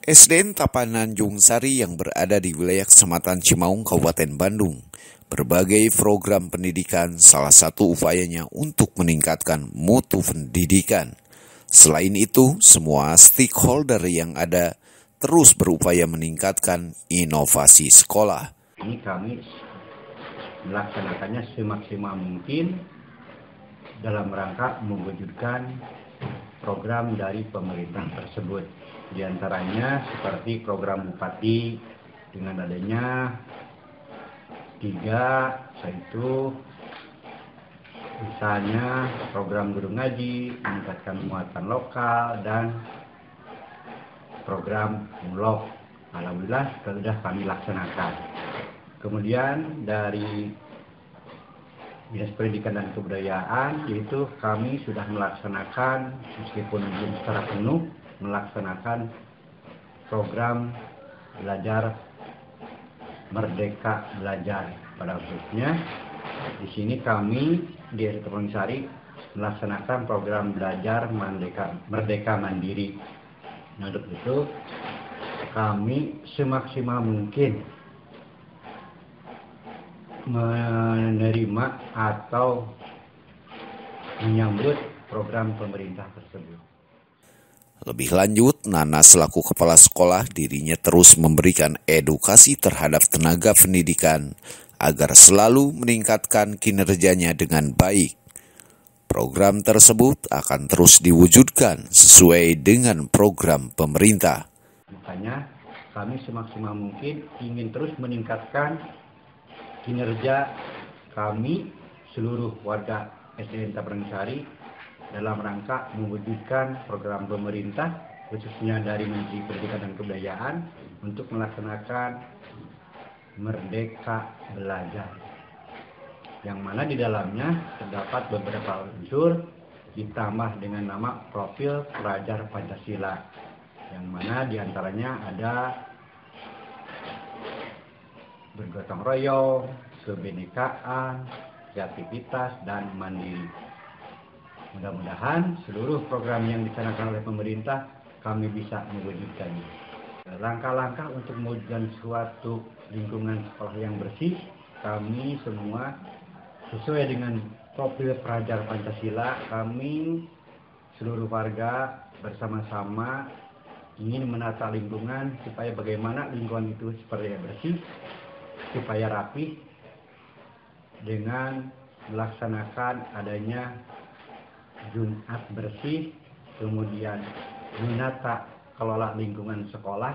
SDN Tapananjung Sari yang berada di wilayah Kecamatan Cimaung, Kabupaten Bandung, berbagai program pendidikan salah satu upayanya untuk meningkatkan mutu pendidikan. Selain itu, semua stakeholder yang ada terus berupaya meningkatkan inovasi sekolah. Ini kami melaksanakannya semaksimal mungkin dalam rangka mewujudkan program dari pemerintah tersebut. Di antaranya seperti program Bupati dengan adanya 3, yaitu misalnya program guru ngaji, meningkatkan muatan lokal, dan program mulok. Alhamdulillah sudah kami laksanakan. Kemudian dari Dinas Pendidikan dan Kebudayaan, yaitu kami sudah melaksanakan, meskipun belum secara penuh, melaksanakan program belajar Merdeka Belajar. Pada khususnya di sini kami di SDN Tapananjung Sari melaksanakan program belajar Merdeka Mandiri. Nah, untuk itu kami semaksimal mungkin menerima atau menyambut program pemerintah tersebut. Lebih lanjut, Nana selaku kepala sekolah dirinya terus memberikan edukasi terhadap tenaga pendidikan agar selalu meningkatkan kinerjanya dengan baik. Program tersebut akan terus diwujudkan sesuai dengan program pemerintah. Makanya kami semaksimal mungkin ingin terus meningkatkan kinerja kami seluruh warga SDN Tapananjung Sari dalam rangka mewujudkan program pemerintah khususnya dari Menteri Pendidikan dan Kebudayaan untuk melaksanakan Merdeka Belajar, yang mana di dalamnya terdapat beberapa unsur ditambah dengan nama profil pelajar Pancasila, yang mana diantaranya ada bergotong royong, kebinekaan, kreativitas, dan mandiri. Mudah-mudahan seluruh program yang dicanangkan oleh pemerintah kami bisa mewujudkannya. Langkah-langkah untuk mewujudkan suatu lingkungan sekolah yang bersih, kami semua sesuai dengan profil pelajar Pancasila, kami seluruh warga bersama-sama ingin menata lingkungan supaya bagaimana lingkungan itu supaya bersih, supaya rapi, dengan melaksanakan adanya Jumat bersih, kemudian menata kelola lingkungan sekolah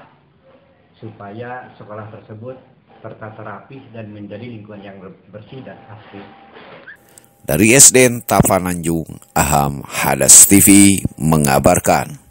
supaya sekolah tersebut tertata rapi dan menjadi lingkungan yang bersih dan asri. Dari SDN Tapananjung, Aham Hadas TV mengabarkan.